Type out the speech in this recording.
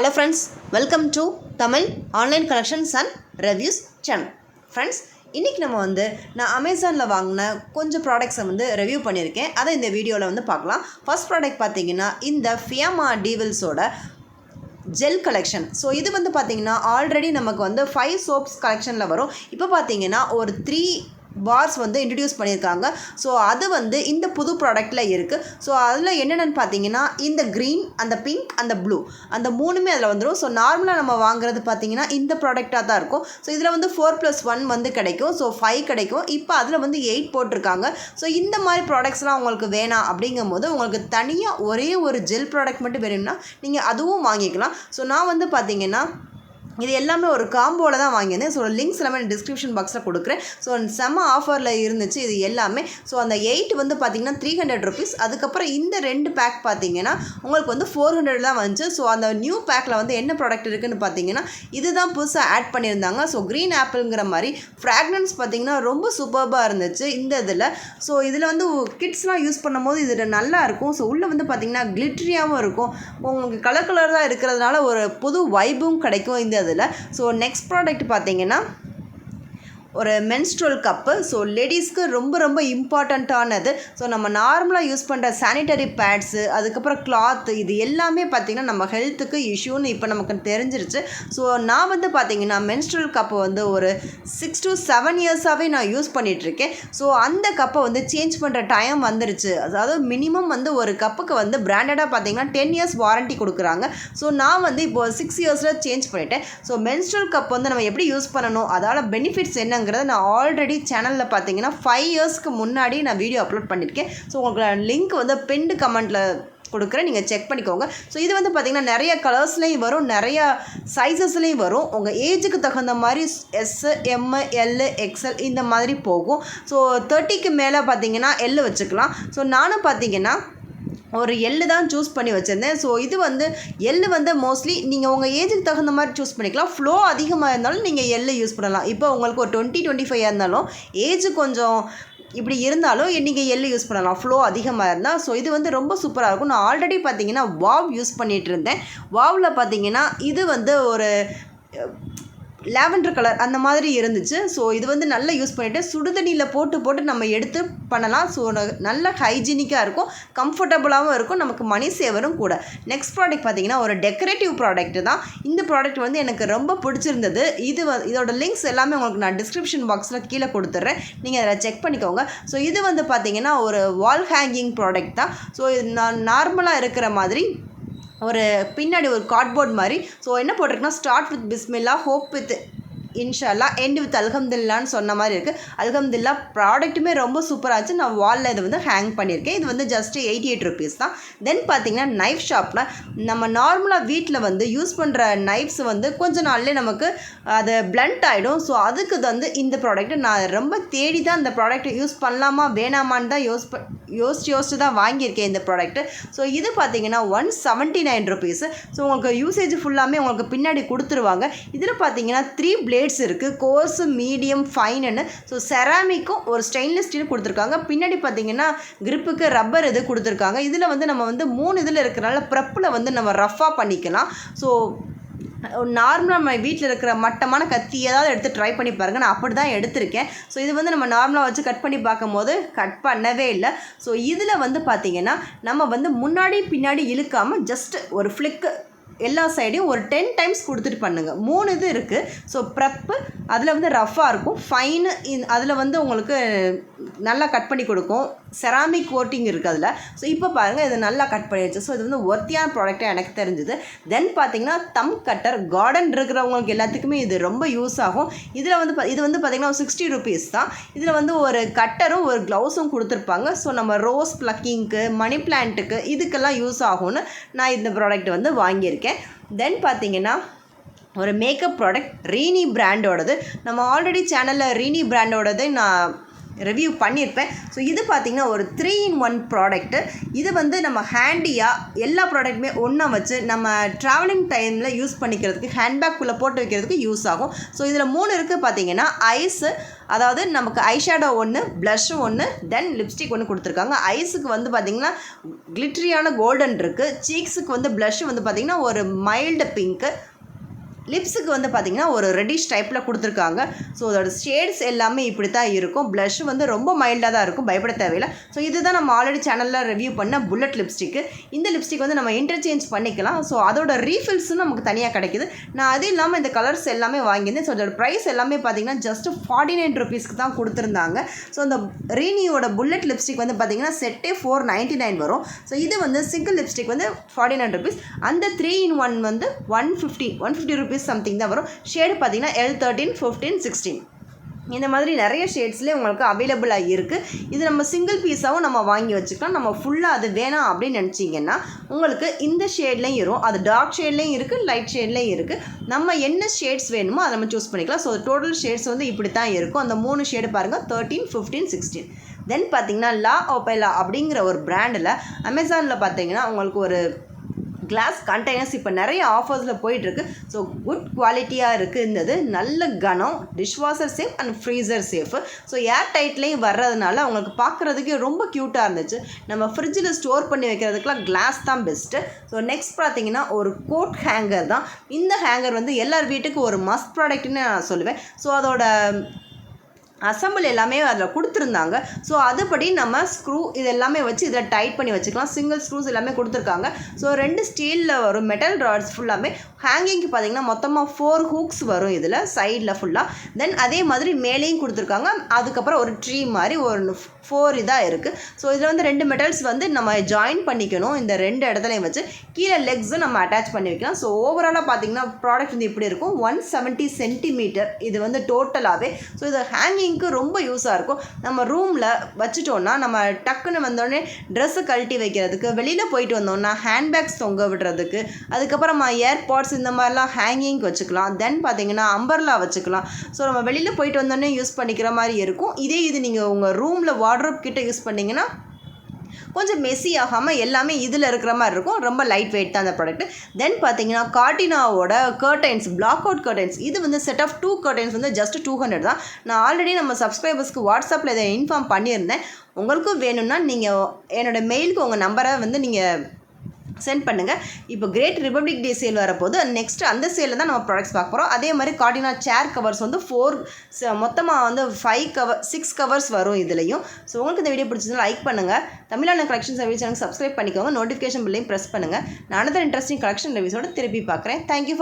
Hello friends, welcome to Tamil Online Collections and Reviews channel. Friends, இன்றைக்கி நம்ம நான் அமேசானில் வாங்கின கொஞ்சம் ப்ராடக்ட்ஸை ரிவ்யூ பண்ணியிருக்கேன். அதை இந்த வீடியோவில் பார்க்கலாம். ஃபர்ஸ்ட் ப்ராடக்ட் பார்த்தீங்கன்னா இந்த ஃபியாமா டீவில்ஸோட ஜெல் கலெக்ஷன். ஸோ இது பார்த்தீங்கன்னா ஆல்ரெடி நமக்கு 5 சோப்ஸ் கலெக்ஷனில் வரும். இப்போ பார்த்தீங்கன்னா ஒரு 3 பார்ஸ் இன்ட்ரடியூஸ் பண்ணியிருக்காங்க. ஸோ அது இந்த புது ப்ராடக்டில் இருக்குது. ஸோ அதில் என்னென்னு பார்த்தீங்கன்னா இந்த க்ரீன், அந்த பிங்க், அந்த ப்ளூ, அந்த மூணுமே அதில் வந்துடும். ஸோ நார்மலாக நம்ம வாங்குறது பார்த்தீங்கன்னா இந்த ப்ராடக்டாக தான் இருக்கும். ஸோ இதில் 4+1 கிடைக்கும். ஸோ 5 கிடைக்கும். இப்போ அதில் 8 போட்டிருக்காங்க. ஸோ இந்த மாதிரி ப்ராடக்ட்ஸ்லாம் உங்களுக்கு வேணாம் அப்படிங்கும்போது உங்களுக்கு தனியாக ஒரே ஒரு ஜெல் ப்ராடக்ட் மட்டும் வேணும்னா நீங்கள் அதுவும் வாங்கிக்கலாம். ஸோ நான் பார்த்தீங்கன்னா இது எல்லாமே ஒரு காம்போவில் தான் வாங்கியிருந்தேன். ஸோ லிங்க்ஸ் எல்லாமே டிஸ்கிரிப்ஷன் பாக்ஸில் கொடுக்குறேன். ஸோ செம்ம ஆஃபரில் இருந்துச்சு இது எல்லாமே. ஸோ அந்த 8 பார்த்தீங்கன்னா 300 ருபீஸ். அதுக்கப்புறம் இந்த 2 பேக் பார்த்தீங்கன்னா உங்களுக்கு 400 தான் வந்துச்சு. ஸோ அந்த நியூ பேக்கில் என்ன ப்ராடக்ட் இருக்குதுன்னு பார்த்தீங்கன்னா இதுதான் புதுசாக ஆட் பண்ணியிருந்தாங்க. ஸோ க்ரீன் ஆப்பிள்ங்கிற மாதிரி ஃப்ராக்ரன்ஸ் பார்த்தீங்கன்னா ரொம்ப சூப்பர்பாக இருந்துச்சு இந்த இதில். ஸோ இதில் கிட்ஸ்லாம் யூஸ் பண்ணும்போது இது நல்லா இருக்கும். ஸோ உள்ளே பார்த்தீங்கன்னா கிளிட்ரியாகவும் இருக்கும். உங்களுக்கு கலர் கலராக இருக்கிறதுனால ஒரு புது வைபும் கிடைக்கும் இந்த இதில். ஸோ நெக்ஸ்ட் ப்ராடக்ட் பார்த்தீங்கன்னா ஒரு மென்ஸ்ட்ரல் கப்பு. ஸோ லேடிஸ்க்கு ரொம்ப ரொம்ப இம்பார்ட்டண்ட்டானது. ஸோ நம்ம நார்மலாக யூஸ் பண்ணுற சானிட்டரி பேட்ஸு, அதுக்கப்புறம் கிளாத்து, இது எல்லாமே பார்த்திங்கன்னா நம்ம ஹெல்த்துக்கு இஷ்யூன்னு இப்போ நமக்கு தெரிஞ்சிருச்சு. ஸோ நான் பார்த்திங்கன்னா மென்ஸ்ட்ரல் கப்பு ஒரு 6 to 7 இயர்ஸாகவே நான் யூஸ் பண்ணிகிட்ருக்கேன். ஸோ அந்த கப்பை சேஞ்ச் பண்ணுற டைம் வந்துருச்சு. அதாவது மினிமம் ஒரு கப்புக்கு பிராண்டடாக பார்த்திங்கன்னா 10 இயர்ஸ் வாரண்ட்டி கொடுக்குறாங்க. ஸோ நான் இப்போது 6 இயர்ஸில் சேஞ்ச் பண்ணிட்டேன். ஸோ மென்ஸ்ட்ரல் கப் நம்ம எப்படி யூஸ் பண்ணணும், அதால் பெனிஃபிட்ஸ் என்ன நான் ஆல்ரெடி சேனலில் பார்த்தீங்கன்னா 5 இயர்ஸ்க்கு முன்னாடி நான் வீடியோ அப்லோட் பண்ணியிருக்கேன். ஸோ உங்களுக்கு லிங்க் பின்டு கமெண்ட்டில் கொடுக்குறேன், நீங்கள் செக் பண்ணிக்கோங்க. ஸோ இது பார்த்திங்கன்னா நிறைய கலர்ஸ்லேயும் வரும், நிறையா சைஸஸ்லேயும் வரும். உங்கள் ஏஜுக்கு தகுந்த மாதிரி S, M, L, XL இந்த மாதிரி போகும். ஸோ 30க்கு மேலே பார்த்தீங்கன்னா L வச்சுக்கலாம். ஸோ நானும் பார்த்தீங்கன்னா ஒரு எள்ளு தான் சூஸ் பண்ணி வச்சுருந்தேன். ஸோ இது எள்ளு மோஸ்ட்லி நீங்கள் உங்கள் ஏஜுக்கு தகுந்த மாதிரி சூஸ் பண்ணிக்கலாம். ஃப்ளோ அதிகமாக இருந்தாலும் நீங்கள் எள்ளு யூஸ் பண்ணலாம். இப்போ உங்களுக்கு ஒரு 20-25 இருந்தாலும் ஏஜ் கொஞ்சம் இப்படி இருந்தாலும் நீங்கள் எள்ளு யூஸ் பண்ணலாம், ஃப்ளோ அதிகமாக இருந்தால். ஸோ இது ரொம்ப சூப்பராக இருக்கும். நான் ஆல்ரெடி பார்த்தீங்கன்னா வாவ் யூஸ் பண்ணிகிட்டு இருந்தேன். வாவில் பார்த்தீங்கன்னா இது ஒரு லாவெண்டர் கலர் அந்த மாதிரி இருந்துச்சு. ஸோ இது நல்லா யூஸ் பண்ணிவிட்டு சுடுதண்ணியில் போட்டு நம்ம எடுத்து பண்ணலாம். ஸோ நல்ல ஹைஜீனிக்காக இருக்கும், கம்ஃபர்டபுளாகவும் இருக்கும், நமக்கு மணி சேவரும் கூட. நெக்ஸ்ட் ப்ராடக்ட் பார்த்தீங்கன்னா ஒரு டெக்கரேட்டிவ் ப்ராடக்ட் தான். இந்த ப்ராடக்ட் எனக்கு ரொம்ப பிடிச்சிருந்தது. இதோட லிங்க்ஸ் எல்லாமே உங்களுக்கு நான் டிஸ்கிரிப்ஷன் பாக்ஸில் கீழே கொடுத்துட்றேன், நீங்கள் அதில் செக் பண்ணிக்கோங்க. ஸோ இது பார்த்தீங்கன்னா ஒரு வால் ஹேங்கிங் ப்ராடக்ட் தான். ஸோ இது நான் நார்மலாக இருக்கிற மாதிரி ஒரு பின்னாடி ஒரு கார்ட்போர்ட் மாதிரி. ஸோ என்ன போட்டிருக்குன்னா ஸ்டார்ட் வித் பிஸ்மில்லா, ஹோப் வித் இன்ஷால்லா, எண்ட் வித் அல்ஹம்துலில்லான்னு சொன்ன மாதிரி இருக்குது. அல்ஹம்துலில்லா ப்ராடக்ட்டுமே ரொம்ப சூப்பராச்சு. நான் வாலில் இது ஹேங் பண்ணியிருக்கேன். இது ஜஸ்ட் 88 ருபீஸ் தான். தென் பார்த்தீங்கன்னா நைஃப் ஷாப்பில் நம்ம நார்மலாக வீட்டில் யூஸ் பண்ணுற நைஃப்ஸ் கொஞ்ச நாள்லேயே நமக்கு அது பிளண்ட் ஆகிடும். ஸோ அதுக்கு இந்த ப்ராடக்ட்டு நான் ரொம்ப தேடி தான் இந்த ப்ராடக்ட்டை யூஸ் பண்ணலாமா வேணாமான்னு தான் யோசிச்சு தான் வாங்கியிருக்கேன் இந்த ப்ராடக்ட்டு. ஸோ இது பார்த்தீங்கன்னா 179 ருபீஸு. ஸோ உங்களுக்கு யூசேஜ் ஃபுல்லாமே உங்களுக்கு பின்னாடி கொடுத்துருவாங்க. இதில் பார்த்தீங்கன்னா 3 பிளேட்ஸ் இருக்குது, கோர்ஸு, மீடியம், ஃபைனுன்னு. ஸோ செராமிக்கும் ஒரு ஸ்டெயின்லெஸ் ஸ்டீல் கொடுத்துருக்காங்க. பின்னாடி பார்த்தீங்கன்னா கிரிப்புக்கு ரப்பர் இது கொடுத்துருக்காங்க. இதில் நம்ம 3 இதில் இருக்கிறனால ப்ரெப்பில் நம்ம ரஃப்பாக பண்ணிக்கலாம். ஸோ நார்மலாக நம்ம வீட்டில் இருக்கிற மட்டமான கத்தி ஏதாவது எடுத்து ட்ரை பண்ணி பாருங்கள். நான் அப்படி தான் எடுத்திருக்கேன். ஸோ இது நம்ம நார்மலாக வச்சு கட் பண்ணி பார்க்கும்போது கட் பண்ணவே இல்லை. ஸோ இதில் பார்த்தீங்கன்னா நம்ம முன்னாடி பின்னாடி இழுக்காமல் ஜஸ்ட் ஒரு ஃப்ளிக்கு எல்லா சைடையும் ஒரு 10 டைம்ஸ் கொடுத்துட்டு பண்ணுங்கள். 3 இது இருக்குது. ஸோ ப்ரெப்பு அதில் ரஃப்பாக இருக்கும், ஃபைனு அதில் உங்களுக்கு நல்லா கட் பண்ணி கொடுக்கும். செராமிக் கோட்டிங் இருக்குது அதில். ஸோ இப்போ பாருங்கள் இது நல்லா கட் பண்ணிடுச்சு. ஸோ இது ஒர்த்தியான ப்ராடக்டாக எனக்கு தெரிஞ்சுது. தென் பார்த்தீங்கன்னா தம் கட்டர், கார்டன் இருக்கிறவங்களுக்கு எல்லாத்துக்குமே இது ரொம்ப யூஸ் ஆகும். இதில் இது பார்த்தீங்கன்னா 60 ருபீஸ் தான். இதில் ஒரு கட்டரும் ஒரு க்ளவுஸும் கொடுத்துருப்பாங்க. ஸோ நம்ம ரோஸ் ப்ளக்கிங்க்கு, மணி பிளான்ட்டுக்கு இதுக்கெல்லாம் யூஸ் ஆகும்னு நான் இந்த ப்ராடக்ட் வாங்கியிருக்கேன். தென் பார்த்தீங்கன்னா ஒரு மேக்கப் ப்ராடக்ட் ரீனி பிராண்டோடது. நம்ம ஆல்ரெடி சேனலில் ரீனி பிராண்டோடது நான் ரிவ்யூ பண்ணியிருப்பேன். ஸோ இது பார்த்திங்கன்னா ஒரு 3-in-1 ப்ராடக்ட்டு. இது நம்ம ஹேண்டியாக எல்லா ப்ராடக்ட்டுமே ஒன்றா வச்சு நம்ம ட்ராவலிங் டைமில் யூஸ் பண்ணிக்கிறதுக்கு, ஹேண்ட்பேக்குள்ளே போட்டு வைக்கிறதுக்கு யூஸ் ஆகும். ஸோ இதில் 3 இருக்குது பார்த்தீங்கன்னா ஐஸு, அதாவது நமக்கு ஐஷேடோ ஒன்று, ப்ளஷ் ஒன்று, தென் லிப்ஸ்டிக் ஒன்று கொடுத்துருக்காங்க. ஐஸுக்கு வந்து பார்த்திங்கன்னா கிளிட்டரியான கோல்டன் இருக்குது. சீக்ஸுக்கு வந்து ப்ளஷ் வந்து பார்த்திங்கன்னா ஒரு மைல்டு பிங்க்கு. லிப்ஸுக்கு வந்து பார்த்திங்கன்னா ஒரு ரெட்டிஷ் டைப்பில் கொடுத்துருக்காங்க. ஸோ அதோட ஷேட்ஸ் எல்லாமே இப்படி தான் இருக்கும். ப்ளஷ் வந்து ரொம்ப மைல்டாக தான் இருக்கும், பயப்பட தேவையில்லை. ஸோ இதுதான் நம்ம ஆல்ரெடி சேனலில் ரிவ்யூ பண்ண புல்லட் லிப்ஸ்டிக்கு. இந்த லிப்ஸ்டிக் வந்து நம்ம இன்டர்சேஞ்ச் பண்ணிக்கலாம். ஸோ அதோட ரீஃபில்ஸும் நமக்கு தனியாக கிடைக்கிது. நான் அது இல்லாமல் இந்த கலர்ஸ் எல்லாமே வாங்கியிருந்தேன். ஸோ அதோட ப்ரைஸ் எல்லாமே பார்த்திங்கன்னா ஜஸ்ட்டு 49 rupeesக்கு தான் கொடுத்துருந்தாங்க. ஸோ அந்த ரீனியோட புல்லட் லிப்ஸ்டிக் வந்து பார்த்திங்கன்னா செட்டே 499 வரும். ஸோ இது வந்து சிங்கிள் லிப்ஸ்டிக் வந்து 49 rupees. அந்த 3-in-1 வந்து 150 rupees சம்திங் தான் வரும். ஷேடு பார்த்தீங்கன்னா L13, 15, 16 இந்த மாதிரி நிறைய ஷேட்ஸ்லேயே உங்களுக்கு அவைலபிளாக இருக்குது. இது நம்ம சிங்கிள் பீஸாகவும் நம்ம வாங்கி வச்சுக்கலாம். நம்ம ஃபுல்லாக அது வேணாம் அப்படின்னு நினச்சிங்கன்னா உங்களுக்கு இந்த ஷேட்லேயும் வரும். அது டார்க் ஷேட்லேயும் இருக்குது, லைட் ஷேட்லேயும் இருக்குது. நம்ம என்ன ஷேட்ஸ் வேணுமோ அதை நம்ம சூஸ் பண்ணிக்கலாம். ஸோ டோட்டல் ஷேட்ஸ் வந்து இப்படி தான் இருக்கும். அந்த 3 ஷேடு பாருங்கள், 13, 15, 16. தென் பார்த்தீங்கன்னா லா ஓபேலா அப்படிங்கிற ஒரு பிராண்டில் அமேசானில் பார்த்தீங்கன்னா உங்களுக்கு ஒரு கிளாஸ் கண்டெய்னர்ஸ் இப்போ நிறைய ஆஃபர்ஸில் போயிட்டுருக்கு. ஸோ குட் குவாலிட்டியாக இருக்குன்றது, நல்ல கனம், dishwasher safe and freezer safe. So air டைட்லேயும் வர்றதுனால அவங்களுக்கு பார்க்குறதுக்கே ரொம்ப க்யூட்டாக இருந்துச்சு. நம்ம ஃப்ரிட்ஜில் ஸ்டோர் பண்ணி வைக்கிறதுக்குலாம் கிளாஸ் தான் பெஸ்ட்டு. ஸோ நெக்ஸ்ட் பார்த்தீங்கன்னா ஒரு கோட் ஹேங்கர் தான். இந்த ஹேங்கர் வந்து எல்லார் வீட்டுக்கும் ஒரு மஸ்ட் ப்ராடக்ட்னு நான் சொல்லுவேன். ஸோ அதோட அசம்பிள் எல்லாமே அதில் கொடுத்துருந்தாங்க. ஸோ அதுபடி நம்ம ஸ்க்ரூ இது எல்லாமே வச்சு இதில் டைட் பண்ணி வச்சுக்கலாம். சிங்கிள் ஸ்க்ரூஸ் எல்லாமே கொடுத்துருக்காங்க. ஸோ 2 ஸ்டீலில் வரும் மெட்டல் ராட்ஸ் ஃபுல்லாமே. ஹேங்கிங்க்கு பார்த்திங்கன்னா மொத்தமாக 4 ஹூக்ஸ் வரும் இதில் சைடில் ஃபுல்லாக. தென் அதே மாதிரி மேலேயும் கொடுத்துருக்காங்க. அதுக்கப்புறம் ஒரு ட்ரீ மாதிரி ஒரு 4 இதாக இருக்குது. ஸோ இதில் வந்து 2 மெட்டல்ஸ் வந்து நம்ம ஜாயின் பண்ணிக்கணும். இந்த 2 இடத்துலையும் வச்சு கீழே லெக்ஸும் நம்ம அட்டாச் பண்ணி வைக்கலாம். ஸோ ஓவராலாக பார்த்திங்கன்னா ப்ராடக்ட் வந்து இப்படி இருக்கும். 170 சென்டிமீட்டர் இது வந்து டோட்டலாகவே. ஸோ இது ஹேங்கிங்க்கு ரொம்ப யூஸாக இருக்கும். நம்ம ரூமில் வச்சுட்டோன்னா நம்ம டக்குன்னு வந்தோடனே ட்ரெஸ்ஸை கழட்டி வைக்கிறதுக்கு, வெளியில் போயிட்டு வந்தோன்னா ஹேண்ட்பேக்ஸ் தொங்க விடுறதுக்கு, அதுக்கப்புறம் ஏர்பாட்ஸ் இந்த மாதிரிலாம் ஹேங்கிங் வச்சுக்கலாம். தென் பார்த்திங்கன்னா அம்பர்லா வச்சுக்கலாம். ஸோ நம்ம வெளியில் போயிட்டு வந்தோடனே யூஸ் பண்ணிக்கிற மாதிரி இருக்கும். இது நீங்கள் உங்கள் ரூமில் வார்ட்ரோப் கிட்ட யூஸ் பண்ணிங்கன்னா கொஞ்சம் மெஸ்ஸி ஆகாமல் எல்லாமே இதில் இருக்கிற மாதிரி இருக்கும். ரொம்ப லைட் வெயிட் தான் அந்த ப்ராடக்ட். தென் பார்த்தீங்கன்னா கார்டினாவோட கர்டைன்ஸ், பிளாக் அவுட் கர்டைன்ஸ், இது வந்து செட் ஆஃப் 2 கர்டைன்ஸ் வந்து ஜஸ்ட் 200 தான். நான் ஆல்ரெடி நம்ம சப்ஸ்கிரைபர்ஸ்க்கு வாட்ஸ்அப்பில் இதை இன்ஃபார்ம் பண்ணியிருந்தேன். உங்களுக்கும் வேணும்னா நீங்கள் என்னோடய மெயிலுக்கு உங்கள் நம்பரை வந்து நீங்கள் சென்ட் பண்ணுங்கள். இப்போ கிரேட் ரிபப்ளிக் டே சேல் வரப்போது. நெக்ஸ்ட்டு அந்த சேலில் தான் நம்ம ப்ராடக்ட்ஸ் பார்க்க போகிறோம். அதே மாதிரி கார்டினா சேர் கவர்ஸ் வந்து 4 மொத்தமாக வந்து 6 கவர்ஸ் வரும் இதுலேயும். ஸோ உங்களுக்கு இந்த வீடியோ பிடிச்சதுன்னா லைக் பண்ணுங்கள். தமிழான கலெக்ஷன் சர்வீஸ் சேனலுக்கு சப்ஸ்கிரைப் பண்ணிக்கோங்க. நோட்டிஃபிகேஷன் பில்லையும் ப்ரெஸ் பண்ணுங்கள். நான் அடுத்த இன்ட்ரெஸ்டிங் கலெக்ஷன் ரிவ்யூஸோட திருப்பி பார்க்குறேன். தேங்க்யூ.